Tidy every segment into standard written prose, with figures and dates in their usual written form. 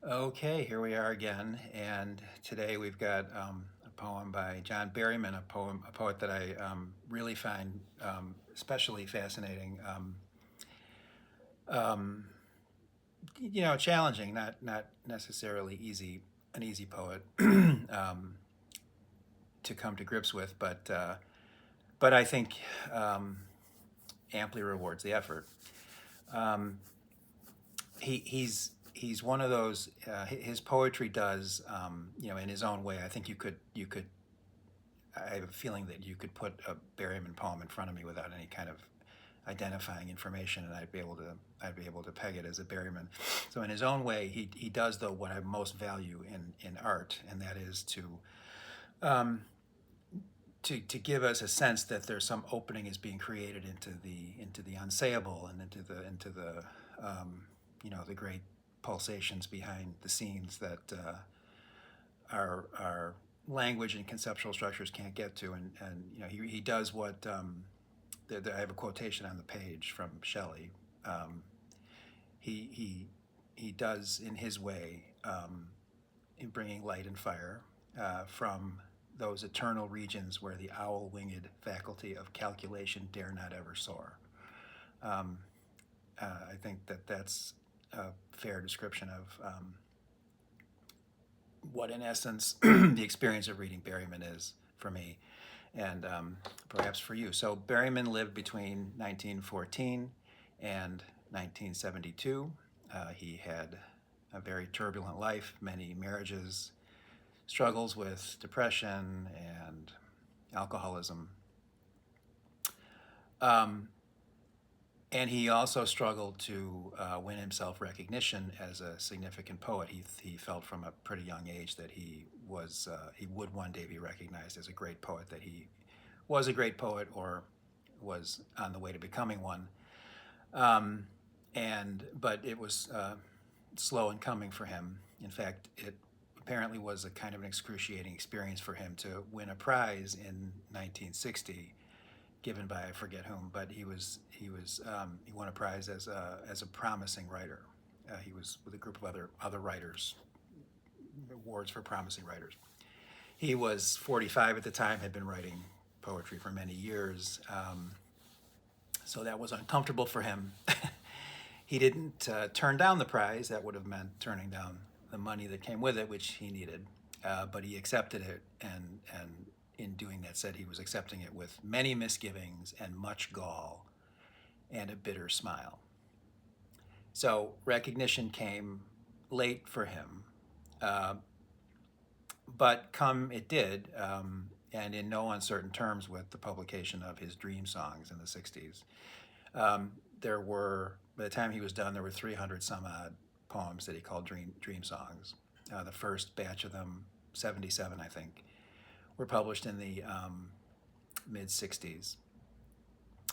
Okay, here we are again, and today we've got a poem by John Berryman, a poet that I really find especially fascinating. Um, Challenging, not necessarily an easy poet to come to grips with, but I think um, amply rewards the effort. Um, he's one of those. His poetry does, in his own way. I think you could. I have a feeling that you could put a Berryman poem in front of me without any kind of identifying information, and I'd be able to peg it as a Berryman. So in his own way, he does though what I most value in art, and that is um, to give us a sense that there's some opening is being created into the unsayable and into the the great pulsations behind the scenes that our language and conceptual structures can't get to, and he does what I have a quotation on the page from Shelley. Um, he does in his way, in bringing light and fire from those eternal regions where the owl-winged faculty of calculation dare not ever soar. Um, I think that that's a fair description of what, in essence, the experience of reading Berryman is for me, and perhaps for you. So Berryman lived between 1914 and 1972. He had a very turbulent life, many marriages, struggles with depression and alcoholism. Um, and he also struggled to win himself recognition as a significant poet. He felt from a pretty young age that he would one day be recognized as a great poet, that he was a great poet or was on the way to becoming one. Um, but it was slow in coming for him. In fact, it apparently was a kind of an excruciating experience for him to win a prize in 1960, given by I forget whom, but he won a prize as a promising writer. He was with a group of other writers, awards for promising writers. He was 45 at the time, had been writing poetry for many years, so that was uncomfortable for him. He didn't turn down the prize. That would have meant turning down the money that came with it, which he needed. But he accepted it, and in doing that, said he was accepting it with many misgivings and much gall and a bitter smile. So recognition came late for him, uh, but come it did, and in no uncertain terms with the publication of his Dream Songs in the 60s. There were, by the time he was done, there were 300 some odd poems that he called Dream Songs. The first batch of them, 77, I think, were published in the mid 60s.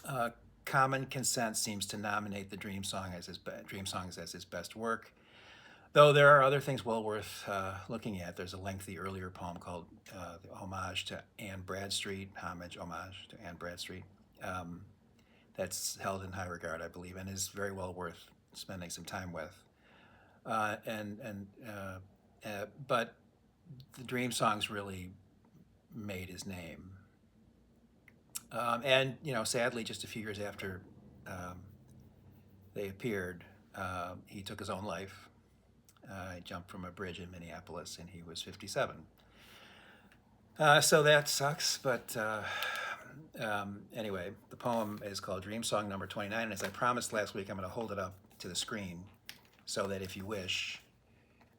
Uh, Common consent seems to nominate the Dream Songs as his best work, though there are other things well worth looking at. There's a lengthy earlier poem called the Homage to Anne Bradstreet. Um, that's held in high regard, I believe, and is very well worth spending some time with. But the Dream Songs really made his name. And sadly, just a few years after um, they appeared, he took his own life. He jumped from a bridge in Minneapolis, and he was 57. So that sucks, but anyway, the poem is called Dream Song Number 29, and as I promised last week, I'm going to hold it up to the screen so that if you wish,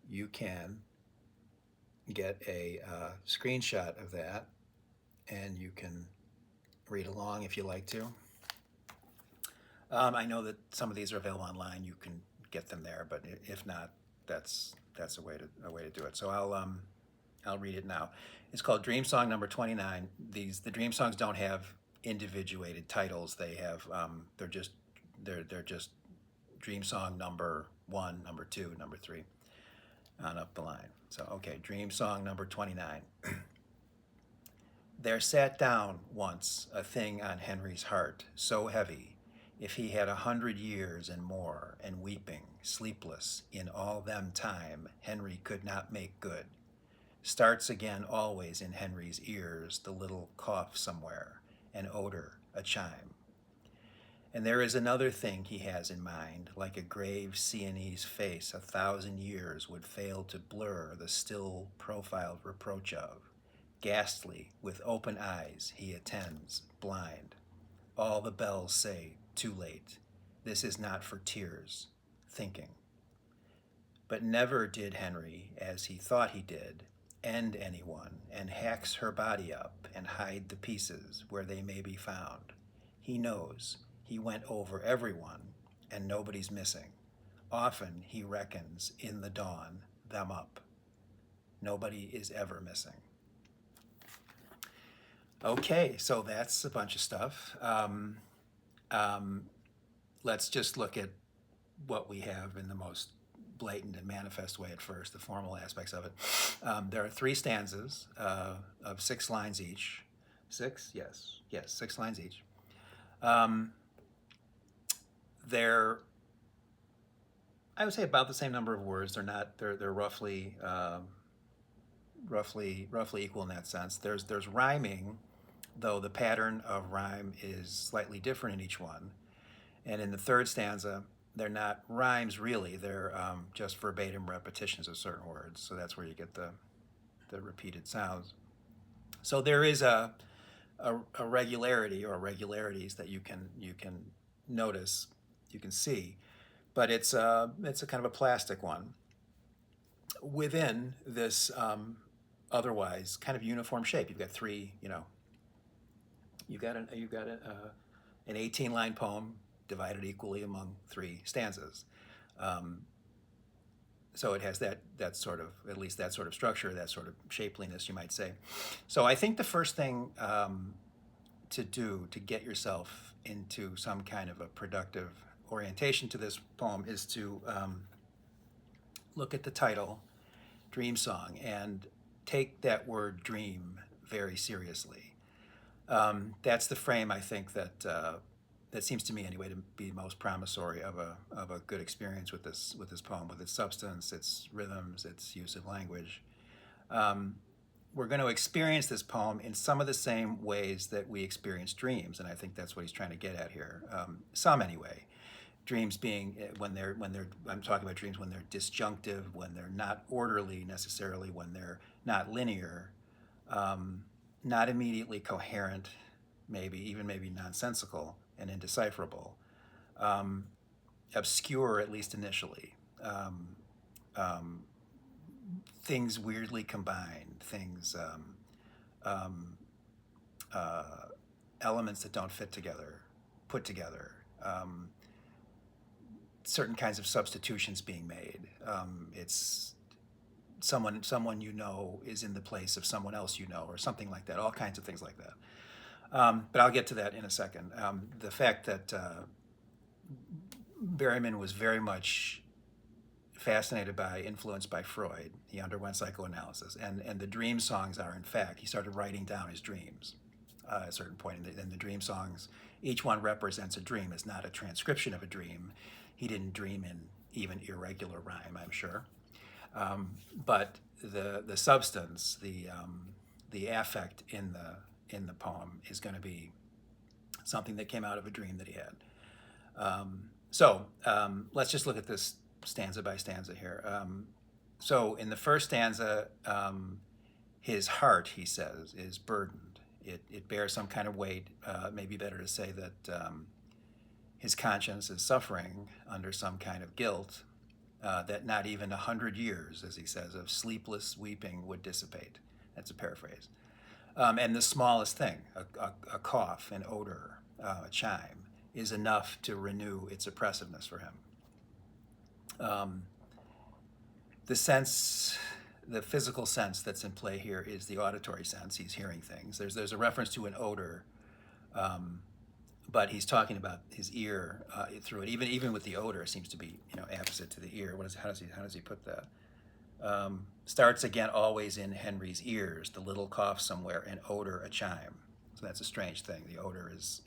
you can get a screenshot of that, and you can read along if you like to. I know that some of these are available online. You can get them there, but if not, that's a way to do it. So I'll read it now. It's called Dream Song Number 29. The Dream Songs don't have individuated titles. They're just Dream Song number 1, number 2, number 3, on up the line. So okay, Dream Song Number 29. There sat down once a thing on Henry's heart, so heavy If he had 100 years and more, and weeping, sleepless, in all them time, Henry could not make good. Starts again always in Henry's ears the little cough somewhere, an odor, a chime. And there is another thing he has in mind, like a grave Sienese face 1,000 years would fail to blur the still profiled reproach of. Ghastly, with open eyes, he attends, blind. All the bells say, too late. This is not for tears, thinking. But never did Henry, as he thought he did, end anyone, and hacks her body up and hide the pieces where they may be found. He knows. He went over everyone, and nobody's missing. Often he reckons in the dawn them up. Nobody is ever missing. Okay, so that's a bunch of stuff. Let's just look at what we have in the most blatant and manifest way at first, the formal aspects of it. There are 3 stanzas of 6 lines each. 6? Yes, 6 lines each. They're, I would say, about the same number of words. They're not. They're roughly equal in that sense. There's rhyming, though the pattern of rhyme is slightly different in each one. And in the 3rd stanza, they're not rhymes really. They're just verbatim repetitions of certain words. So that's where you get the repeated sounds. So there is a regularity or regularities that you can notice, you can see, but it's a kind of a plastic one within this otherwise kind of uniform shape. You've got 3, you've got an 18-line poem divided equally among 3 stanzas. So it has that sort of, at least that sort of structure, that sort of shapeliness, you might say. So I think the first thing to do to get yourself into some kind of a productive orientation to this poem is to look at the title, Dream Song, and take that word dream very seriously. That's the frame, I think, that seems to me anyway to be most promissory of a good experience with this poem, with its substance, its rhythms, its use of language. We're going to experience this poem in some of the same ways that we experience dreams, and I think that's what he's trying to get at here. Some anyway. Dreams being when they're I'm talking about dreams when they're disjunctive, when they're not orderly necessarily, when they're not linear, not immediately coherent, maybe nonsensical and indecipherable, obscure at least initially, things weirdly combined, things elements that don't fit together, put together. Certain kinds of substitutions being made. It's someone is in the place of someone else or something like that. All kinds of things like that. But I'll get to that in a second. The fact that Berryman was very much fascinated by, influenced by Freud. He underwent psychoanalysis, and the dream songs are, in fact, he started writing down his dreams at a certain point. And the dream songs, each one represents a dream. It's not a transcription of a dream. He didn't dream in even irregular rhyme, I'm sure. But the substance, the affect in the poem is going to be something that came out of a dream that he had. So let's just look at this stanza by stanza here. So in the first stanza, his heart, he says, is burdened. It bears some kind of weight. Maybe better to say that his conscience is suffering under some kind of guilt that not even 100 years, as he says, of sleepless weeping would dissipate. That's a paraphrase. And the smallest thing, a cough, an odor, a chime, is enough to renew its oppressiveness for him. The physical sense that's in play here is the auditory sense. He's hearing things. There's a reference to an odor, but he's talking about his ear through it. Even with the odor, it seems to be opposite to the ear. How does he put that? Starts again always in Henry's ears, the little cough somewhere, an odor, a chime. So that's a strange thing. The odor is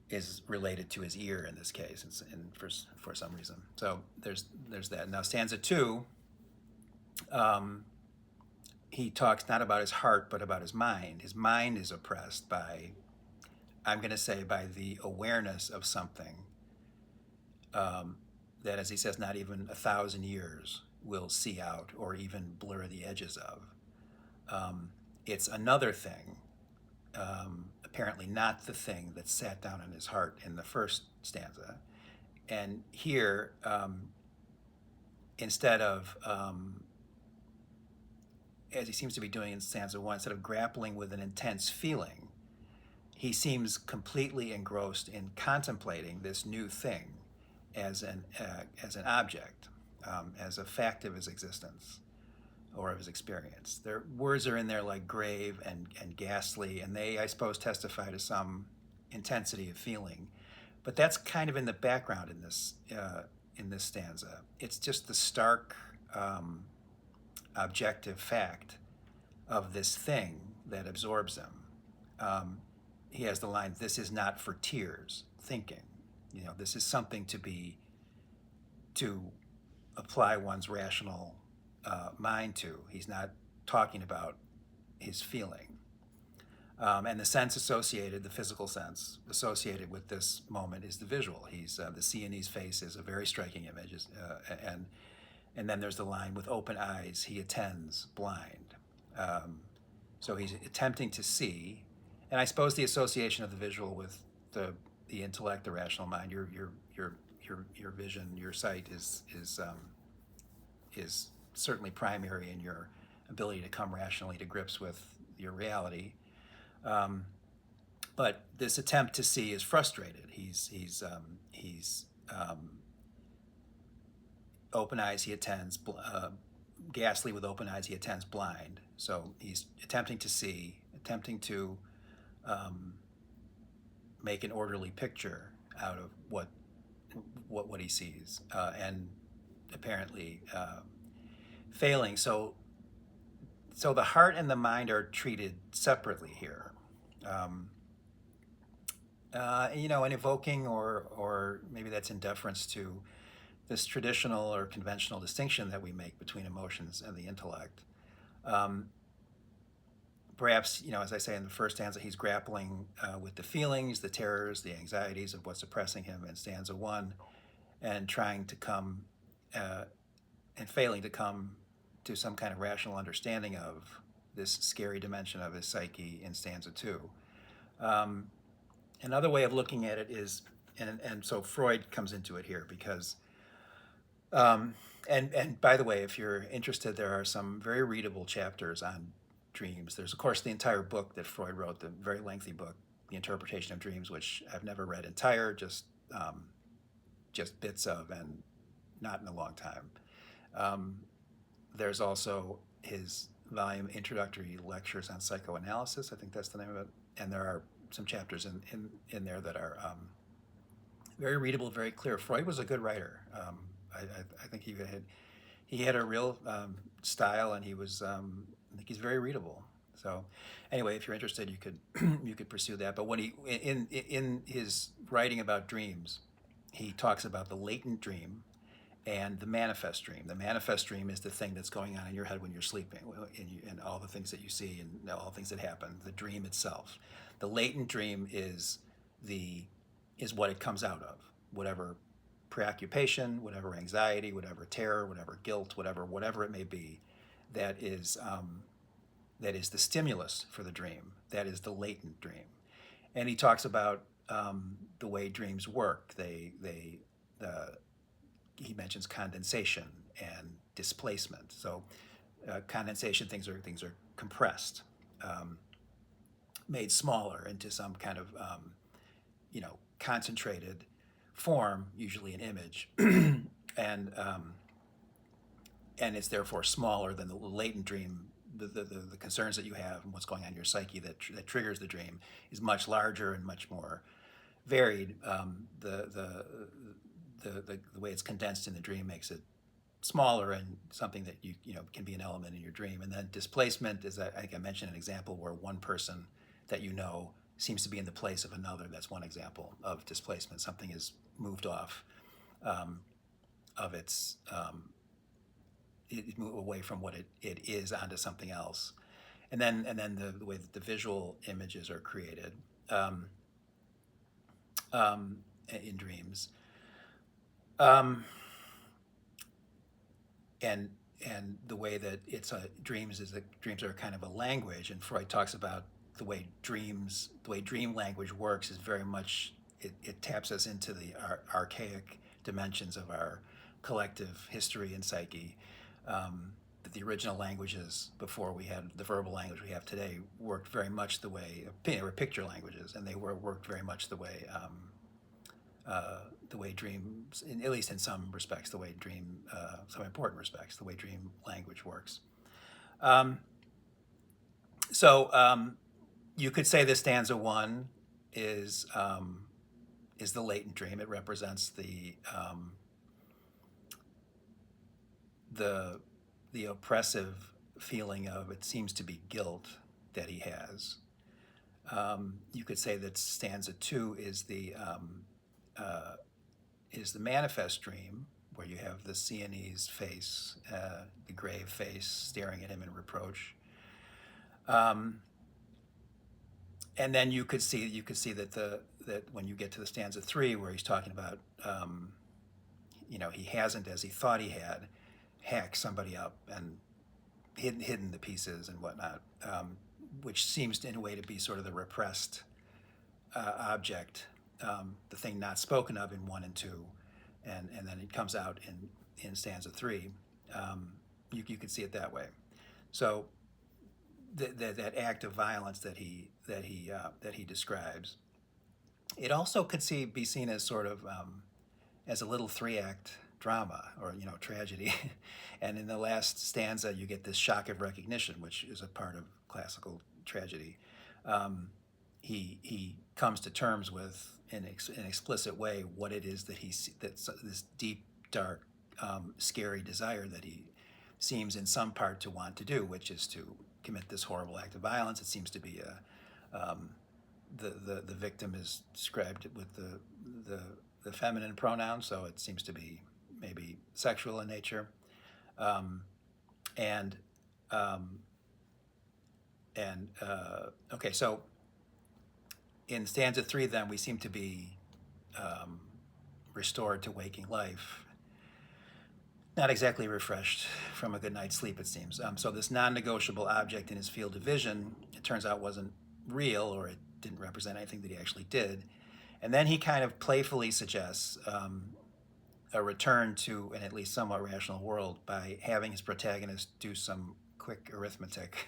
is related to his ear in this case, and for some reason. So there's that. Now stanza two, he talks not about his heart but about his mind. His mind is oppressed by, I'm going to say, by the awareness of something that, as he says, not even 1,000 years will see out or even blur the edges of. It's another thing, apparently not the thing that sat down in his heart in the first stanza. And here, instead of, as he seems to be doing in stanza one, instead of grappling with an intense feeling, he seems completely engrossed in contemplating this new thing as an object, as a fact of his existence or of his experience. Their words are in there like grave and ghastly, and they, I suppose, testify to some intensity of feeling. But that's kind of in the background in this stanza. It's just the stark objective fact of this thing that absorbs him. He has the line, "This is not for tears," thinking. This is something to apply one's rational mind to. He's not talking about his feeling. And the sense associated, the physical sense associated with this moment is the visual. The Sienese face is a very striking image, and then there's the line, "With open eyes he attends blind." So he's attempting to see, and I suppose the association of the visual with the intellect, the rational mind, your vision, your sight is certainly primary in your ability to come rationally to grips with your reality. But this attempt to see is frustrated. He's open eyes he attends, ghastly with open eyes he attends blind. So he's attempting to see, attempting to make an orderly picture out of what he sees, and apparently failing. So the heart and the mind are treated separately here. And evoking, or maybe that's in deference to this traditional or conventional distinction that we make between emotions and the intellect. Perhaps, as I say in the first stanza, he's grappling with the feelings, the terrors, the anxieties of what's oppressing him in stanza one, and trying to come, and failing to come to some kind of rational understanding of this scary dimension of his psyche in stanza two. Another way of looking at it is, and so Freud comes into it here because, and by the way, if you're interested, there are some very readable chapters on dreams. There's, of course, the entire book that Freud wrote, the very lengthy book, The Interpretation of Dreams, which I've never read entire, just bits of, and not in a long time. There's also his volume, Introductory Lectures on Psychoanalysis, I think that's the name of it, and there are some chapters in there that are very readable, very clear. Freud was a good writer. I think he had a real style, and he was I think he's very readable. So anyway, if you're interested, you could pursue that. But when he in his writing about dreams, he talks about the latent dream and the manifest dream. The manifest dream is the thing that's going on in your head when you're sleeping, and all the things that you see and all the things that happen. The dream itself. The latent dream is what it comes out of. Whatever preoccupation, whatever anxiety, whatever terror, whatever guilt, whatever it may be, that is the stimulus for the dream. That is the latent dream. And he talks about the way dreams work. He mentions condensation and displacement. So condensation, things are compressed, made smaller into some kind of concentrated form, usually an image, and it's therefore smaller than the latent dream. The concerns that you have and what's going on in your psyche that triggers the dream is much larger and much more varied. The way it's condensed in the dream makes it smaller and something that you can be an element in your dream. And then displacement is, I think I mentioned an example where one person that seems to be in the place of another. That's one example of displacement. Something is moved off of its it moved away from what it is onto something else. And then the way that the visual images are created um, in dreams. Um, and and the way that it's a dreams is that dreams are kind of a language, and Freud talks about the way dream language works is very much it taps us into the archaic dimensions of our collective history and psyche. That the original languages before we had the verbal language we have today worked very much the way they were picture languages, and they worked very much the way dreams, at least in some respects, some important respects, the way dream language works. Um, so you could say the stanza one is um, is the latent dream. It represents the the oppressive feeling of it seems to be guilt that he has. You could say that stanza two uh, is the manifest dream, where you have the Sienese face, the grave face, staring at him in reproach. Um, and then you could see that that when you get to the stanza three, where he's talking about he hasn't, as he thought he had, hacked somebody up and hidden the pieces and whatnot, which seems in a way to be sort of the repressed object, the thing not spoken of in one and two, and then it comes out in stanza three. You could see it that way. So that act of violence that he describes, it also could be seen as sort of as a little three-act drama, or tragedy. And in the last stanza you get this shock of recognition, which is a part of classical tragedy. He comes to terms with in an explicit way what it is that's this deep, dark, scary desire that he seems in some part to want to do, which is to commit this horrible act of violence. It seems to be the victim is described with the feminine pronoun, so it seems to be maybe sexual in nature. Um, and um, okay, so in stanza three, then we seem to be um, restored to waking life, not exactly refreshed from a good night's sleep, it seems. So this non-negotiable object in his field of vision, it turns out, wasn't real, or it didn't represent anything that he actually did. And then he kind of playfully suggests a return to an at least somewhat rational world by having his protagonist do some quick arithmetic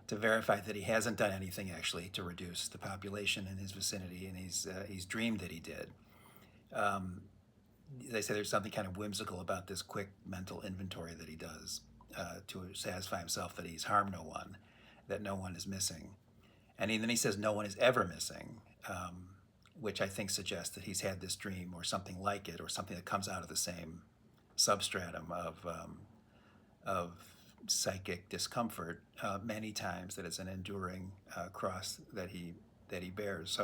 to verify that he hasn't done anything actually to reduce the population in his vicinity, and he's dreamed that he did. Um, they say there's something kind of whimsical about this quick mental inventory that he does to satisfy himself that he's harmed no one, that no one is missing. And then he says no one is ever missing, which I think suggests that he's had this dream or something like it, or something that comes out of the same substratum of psychic discomfort many times, that it's an enduring cross that he bears.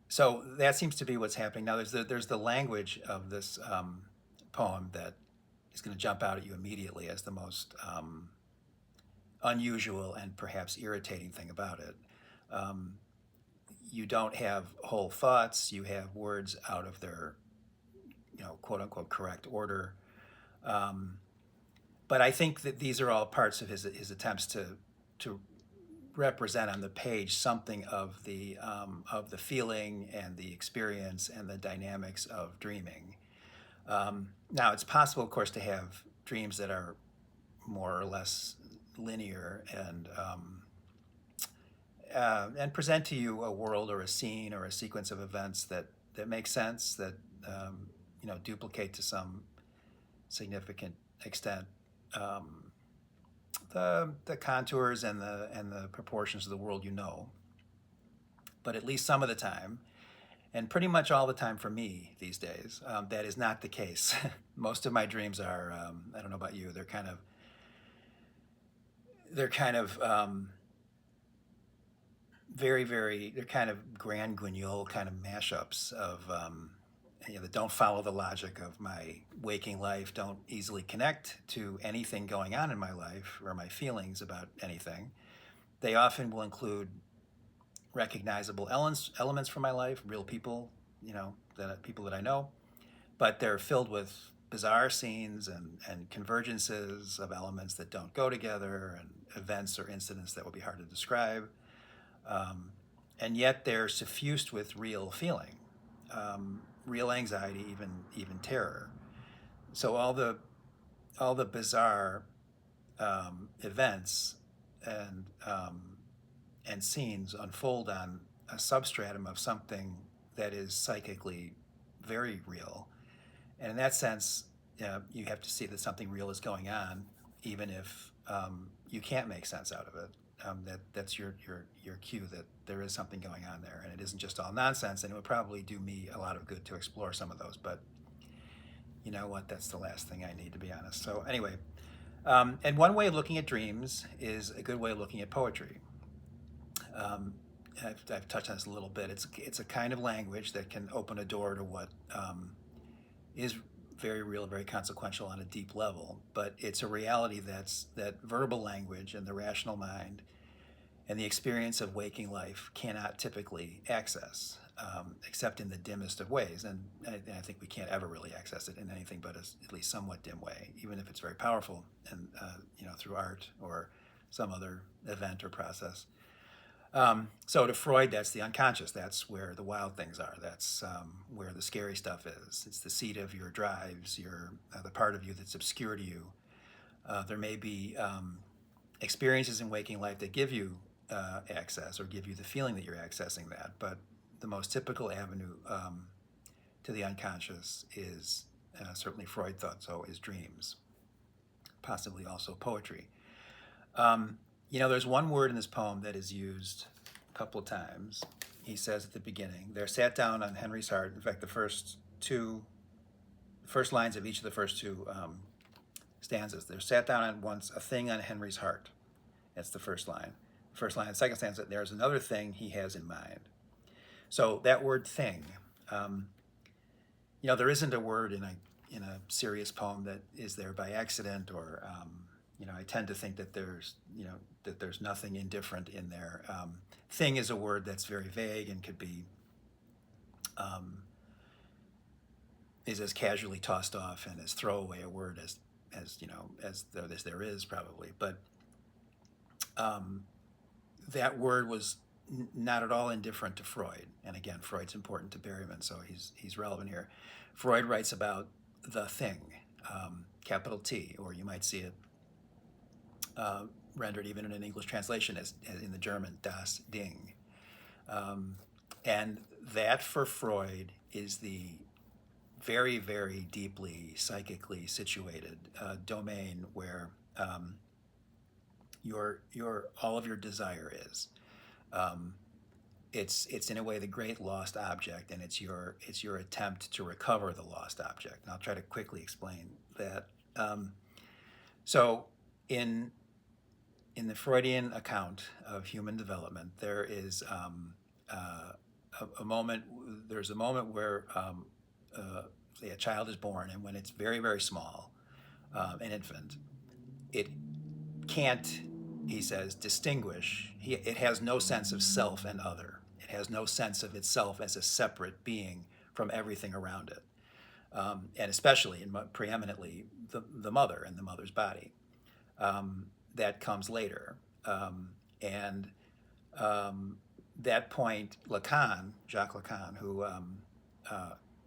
So that seems to be what's happening now. There's the language of this poem that is going to jump out at you immediately as the most unusual and perhaps irritating thing about it. You don't have whole thoughts. You have words out of their, quote unquote correct order. But I think that these are all parts of his attempts to represent on the page something of the feeling and the experience and the dynamics of dreaming. Now, it's possible, of course, to have dreams that are more or less linear and present to you a world or a scene or a sequence of events that make sense, that duplicate to some significant extent the contours and the proportions of the world But at least some of the time, and pretty much all the time for me these days, that is not the case. Most of my dreams are I don't know about you, they're kind of they're kind of grand guignol kind of mashups of, that don't follow the logic of my waking life, don't easily connect to anything going on in my life or my feelings about anything. They often will include recognizable elements from my life, real people, people that I know, but they're filled with bizarre scenes and convergences of elements that don't go together and events or incidents that would be hard to describe. Um, and yet they're suffused with real feeling, real anxiety, even terror. So all the bizarre events and and scenes unfold on a substratum of something that is psychically very real. And in that sense, you have to see that something real is going on, even if you can't make sense out of it. That's your cue that there is something going on there, and it isn't just all nonsense. And it would probably do me a lot of good to explore some of those. But you know what? That's the last thing I need, to be honest. So anyway, and one way of looking at dreams is a good way of looking at poetry. Um, I've touched on this a little bit. It's a kind of language that can open a door to what is very real, very consequential on a deep level. But it's a reality that verbal language and the rational mind and the experience of waking life cannot typically access, except in the dimmest of ways. And I think we can't ever really access it in anything but at least somewhat dim way, even if it's very powerful and through art or some other event or process. So to Freud, that's the unconscious. That's where the wild things are. That's where the scary stuff is. It's the seat of your drives, the part of you that's obscure to you. There may be experiences in waking life that give you access or give you the feeling that you're accessing that. But the most typical avenue to the unconscious is, certainly Freud thought so, is dreams, possibly also poetry. There's one word in this poem that is used a couple of times. He says at the beginning, "There sat down on Henry's heart." In fact, the first lines of each of the first two stanzas. "There sat down on once a thing on Henry's heart." That's the first line. The first line, the second stanza, "There's another thing he has in mind." So that word "thing," there isn't a word in a serious poem that is there by accident, or I tend to think that there's nothing indifferent in there. Thing is a word that's very vague and could be is as casually tossed off and as throwaway a word as there is probably. But that word was not at all indifferent to Freud. And again, Freud's important to Berryman, so he's relevant here. Freud writes about the thing, capital T, or you might see it rendered even in an English translation as in the German, das Ding. And that for Freud is the very, very deeply psychically situated domain where all of your desire is. It's in a way the great lost object, and it's your attempt to recover the lost object. And I'll try to quickly explain that. So in the Freudian account of human development, there is a moment. There's a moment where say a child is born, and when it's very, very small, an infant, it can't, he says, distinguish. It has no sense of self and other. It has no sense of itself as a separate being from everything around it, and especially and preeminently the mother and the mother's body. That comes later, and that point, Jacques Lacan, who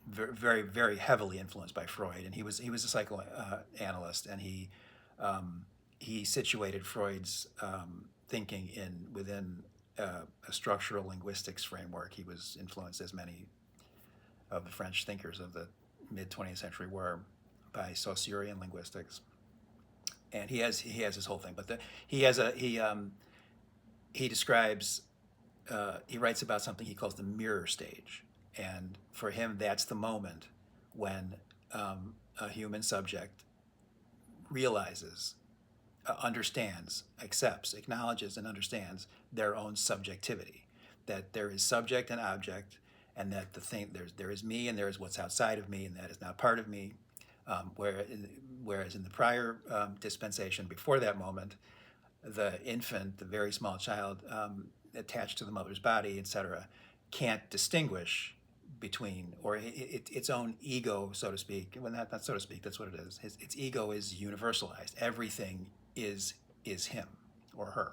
very, very heavily influenced by Freud, and he was a psychoanalyst, and he situated Freud's thinking within a structural linguistics framework. He was influenced, as many of the French thinkers of the mid 20th century were, by Saussurian linguistics. And he has his whole thing, but he describes he writes about something he calls the mirror stage, and for him that's the moment when a human subject realizes, understands, accepts, acknowledges, and understands their own subjectivity. that there is subject and object, and that the thing there is me and there is what's outside of me, and that is not part of me. Whereas in the prior dispensation, before that moment, the infant, the very small child attached to the mother's body, etc., can't distinguish between, or its own ego, so to speak. Well, not so to speak. That's what it is. Its ego is universalized. Everything is him or her.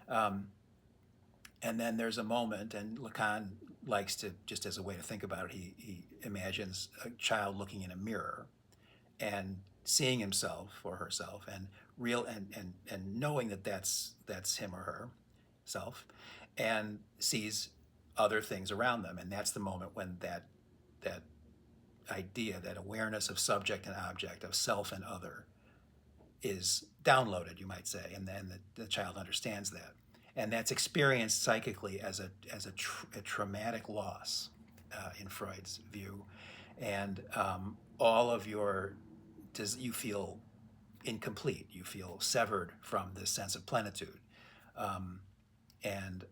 Um, and then there's a moment, and Lacan likes to, just as a way to think about it, he imagines a child looking in a mirror and seeing himself or herself, and and knowing that that's him or her self, and sees other things around them, and that's the moment when that idea, that awareness of subject and object, of self and other, is downloaded, you might say, and then the child understands that, and that's experienced psychically as a traumatic loss in Freud's view, and all of your, you feel incomplete, you feel severed from this sense of plenitude, um, and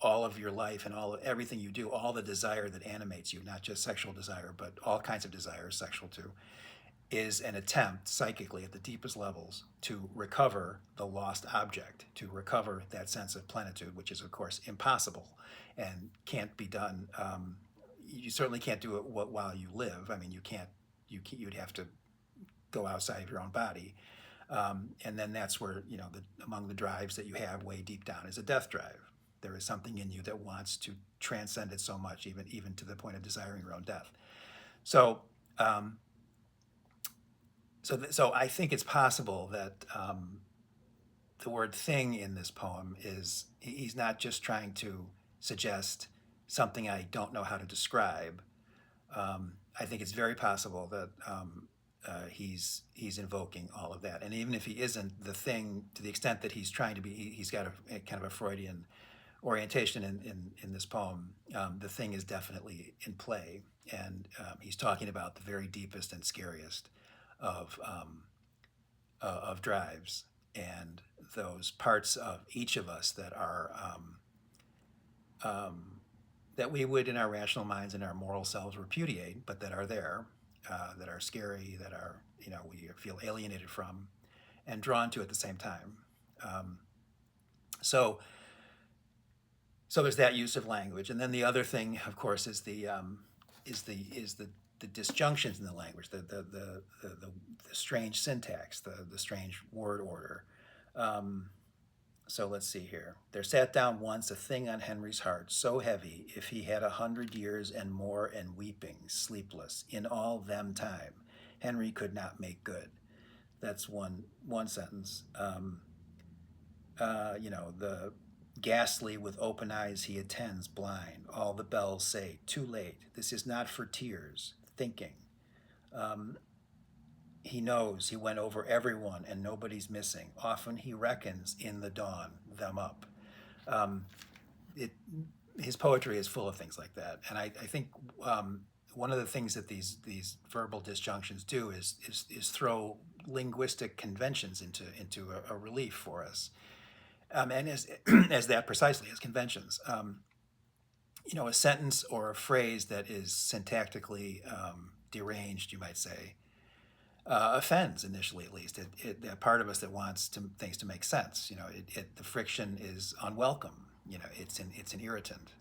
all of your life and everything you do, all the desire that animates you, not just sexual desire, but all kinds of desires, sexual too, is an attempt psychically at the deepest levels to recover the lost object, to recover that sense of plenitude, which is of course impossible and can't be done. You certainly can't do it while you live. I mean, you can't. You'd have to go outside of your own body, and then that's where, among the drives that you have way deep down is a death drive. There is something in you that wants to transcend it so much, even to the point of desiring your own death. So. So I think it's possible that the word thing in this poem is, he's not just trying to suggest something I don't know how to describe. I think it's very possible that he's invoking all of that, and even if he isn't, the thing, to the extent that he's trying to be, he's got a kind of a Freudian orientation in this poem. The thing is definitely in play, and he's talking about the very deepest and scariest of drives, and those parts of each of us that are that we would, in our rational minds and our moral selves, repudiate, but that are there, that are scary, that are, we feel alienated from and drawn to at the same time. Um, so so there's that use of language, and then the other thing, of course, is the disjunctions in the language, the strange syntax, the strange word order. Um, so let's see here. There sat down once a thing on Henry's heart, so heavy, if he had 100 years and more, and weeping, sleepless, in all them time, Henry could not make good. That's one sentence. The ghastly with open eyes he attends blind. All the bells say, too late. This is not for tears. Thinking. Um, he knows he went over everyone and nobody's missing. Often he reckons in the dawn them up. Um, it, his poetry is full of things like that, and I think one of the things that these verbal disjunctions do is throw linguistic conventions into a relief for us, and as that precisely as conventions. A sentence or a phrase that is syntactically deranged, you might say, offends initially, at least. That part of us that wants things to make sense. The friction is unwelcome. It's an irritant,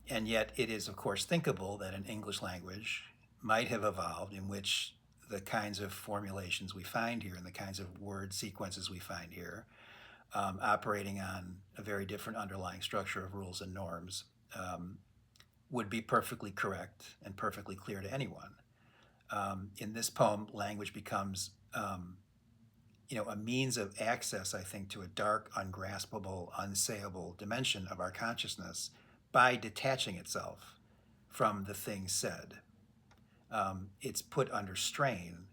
and yet it is, of course, thinkable that an English language might have evolved in which the kinds of formulations we find here and the kinds of word sequences we find here, operating on a very different underlying structure of rules and norms, would be perfectly correct and perfectly clear to anyone. In this poem, language becomes, a means of access, I think, to a dark, ungraspable, unsayable dimension of our consciousness by detaching itself from the thing said. It's put under strain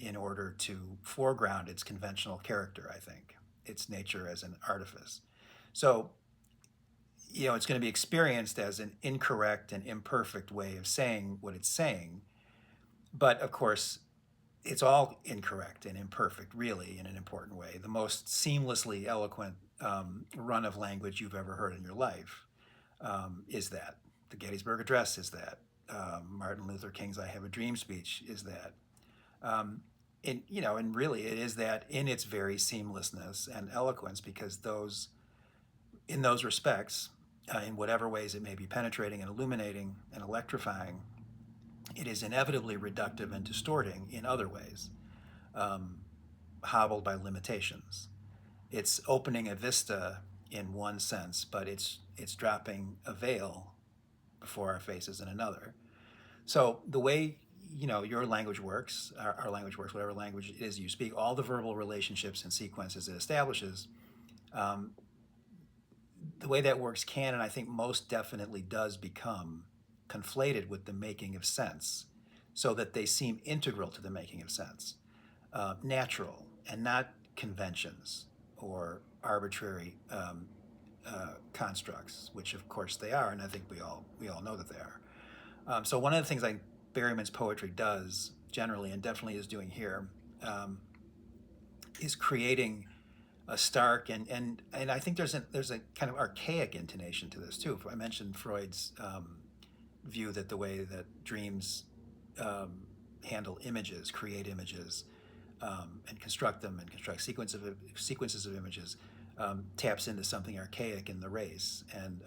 in order to foreground its conventional character, I think, its nature as an artifice. So, it's going to be experienced as an incorrect and imperfect way of saying what it's saying. But of course, it's all incorrect and imperfect, really, in an important way. The most seamlessly eloquent run of language you've ever heard in your life. Is that the Gettysburg Address? Is that Martin Luther King's "I Have a Dream" speech? Is that and and really it is that in its very seamlessness and eloquence, because those in those respects, in whatever ways it may be penetrating and illuminating and electrifying, it is inevitably reductive and distorting in other ways, um, hobbled by limitations. It's opening a vista in one sense, but it's dropping a veil before our faces in another. So the way your language works, our language works, whatever language it is you speak, all the verbal relationships and sequences it establishes, um, the way that works can, and I think most definitely does, become conflated with the making of sense, so that they seem integral to the making of sense, natural, and not conventions or arbitrary constructs, which of course they are, and I think we all know that they are. So one of the things like Berryman's poetry does generally, and definitely is doing here, um, is creating a stark and I think there's a kind of archaic intonation to this too. I mentioned Freud's view that the way that dreams um, handle images, create images, and construct them and construct sequences of images, taps into something archaic in the race, and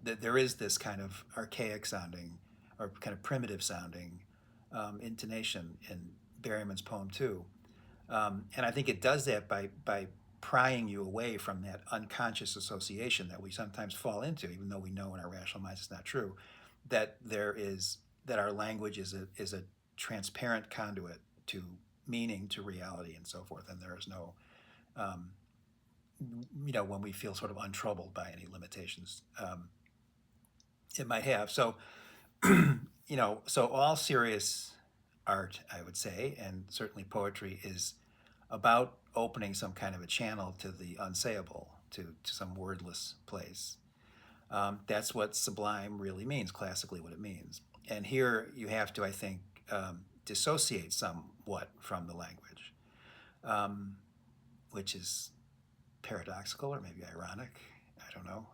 there is this kind of archaic sounding or kind of primitive sounding intonation in Berryman's poem too. And I think it does that by prying you away from that unconscious association that we sometimes fall into, even though we know in our rational minds it's not true. That there is that our language is a transparent conduit to meaning, to reality, and so forth. And there is no, um, when we feel sort of untroubled by any limitations it might have. So, so all serious art, I would say, and certainly poetry, is about opening some kind of a channel to the unsayable, to some wordless place. That's what sublime really means, classically, what it means. And here you have to, I think, dissociate somewhat from the language, um, which is paradoxical or maybe ironic. I don't know.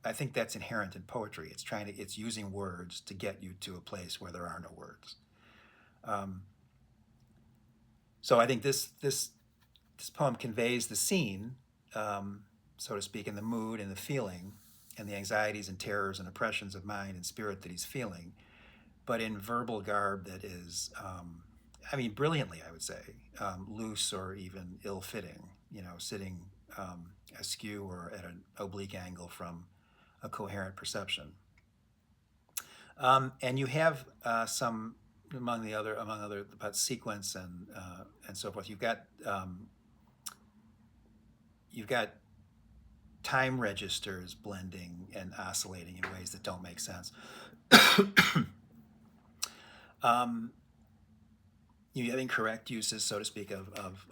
I think that's inherent in poetry. It's using words to get you to a place where there are no words. Um, so I think this poem conveys the scene, so to speak, and the mood and the feeling, and the anxieties and terrors and oppressions of mind and spirit that he's feeling, but in verbal garb that is, brilliantly, I would say, loose or even ill-fitting. Sitting askew or at an oblique angle from a coherent perception. And you have some among other about sequence and so forth. You've got time registers blending and oscillating in ways that don't make sense. um, you have incorrect uses, so to speak, of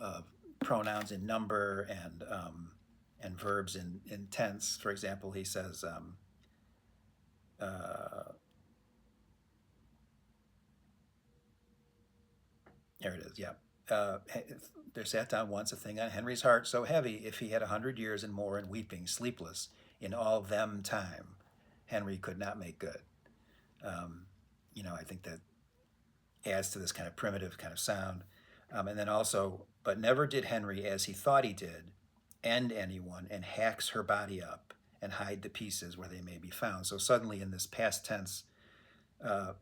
pronouns in number and verbs in tense. For example, he says, there it is. Yeah. There sat down once a thing on Henry's heart so heavy, if he had 100 years and more, and weeping sleepless in all them time, Henry could not make good. Um, I think that adds to this kind of primitive kind of sound. And then also, but never did Henry, as he thought he did, end anyone, and hacks her body up and hide the pieces where they may be found. So suddenly, in this past tense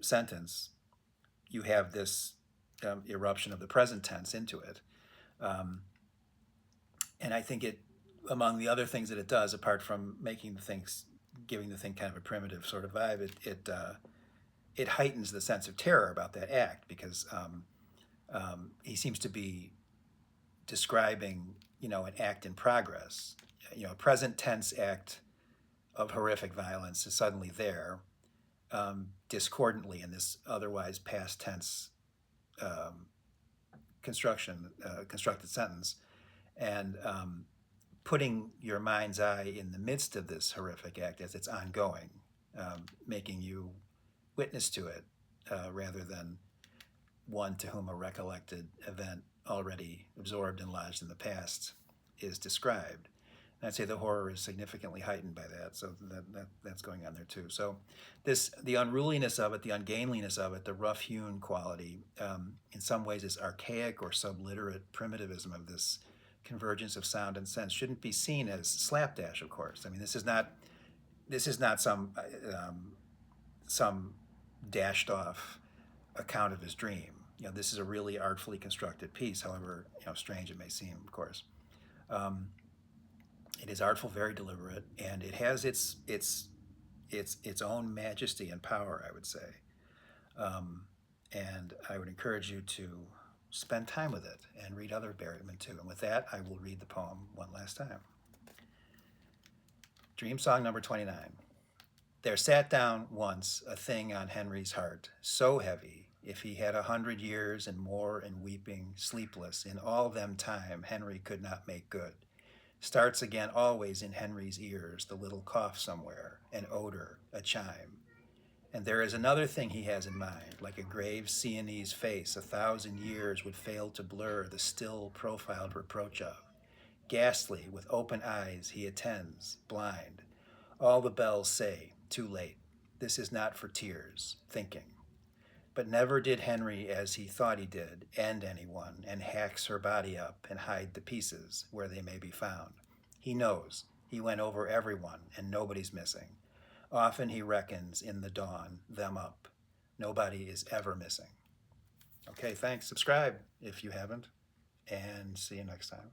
sentence, you have this eruption of the present tense into it. Um, and I think it, among the other things that it does, apart from giving the thing kind of a primitive sort of vibe, it heightens the sense of terror about that act, because he seems to be describing, an act in progress. A present tense act of horrific violence is suddenly there, discordantly in this otherwise past tense um, constructed sentence, and putting your mind's eye in the midst of this horrific act as it's ongoing, making you witness to it, rather than one to whom a recollected event already absorbed and lodged in the past is described. And I'd say the horror is significantly heightened by that, so that's going on there too. So, the unruliness of it, the ungainliness of it, the rough-hewn quality, in some ways, is archaic or subliterate primitivism of this convergence of sound and sense shouldn't be seen as slapdash. Of course, I mean this is not some dashed off account of his dream. This is a really artfully constructed piece, however strange it may seem. Of course. Um, It is artful, very deliberate, and it has its own majesty and power, I would say. Um, and I would encourage you to spend time with it and read other Berryman too. And with that, I will read the poem one last time. Dream Song number 29. There sat down once a thing on Henry's heart, so heavy, if he had 100 years and more in weeping, sleepless, in all them time Henry could not make good. Starts again always in Henry's ears, the little cough somewhere, an odor, a chime. And there is another thing he has in mind, like a grave Sienese face 1,000 years would fail to blur the still profiled reproach of. Ghastly, with open eyes, he attends, blind. All the bells say, too late. This is not for tears, thinking. But never did Henry, as he thought he did, end anyone, and hacks her body up and hide the pieces where they may be found. He knows. He went over everyone, and nobody's missing. Often he reckons in the dawn them up. Nobody is ever missing. Okay, thanks. Subscribe if you haven't, and see you next time.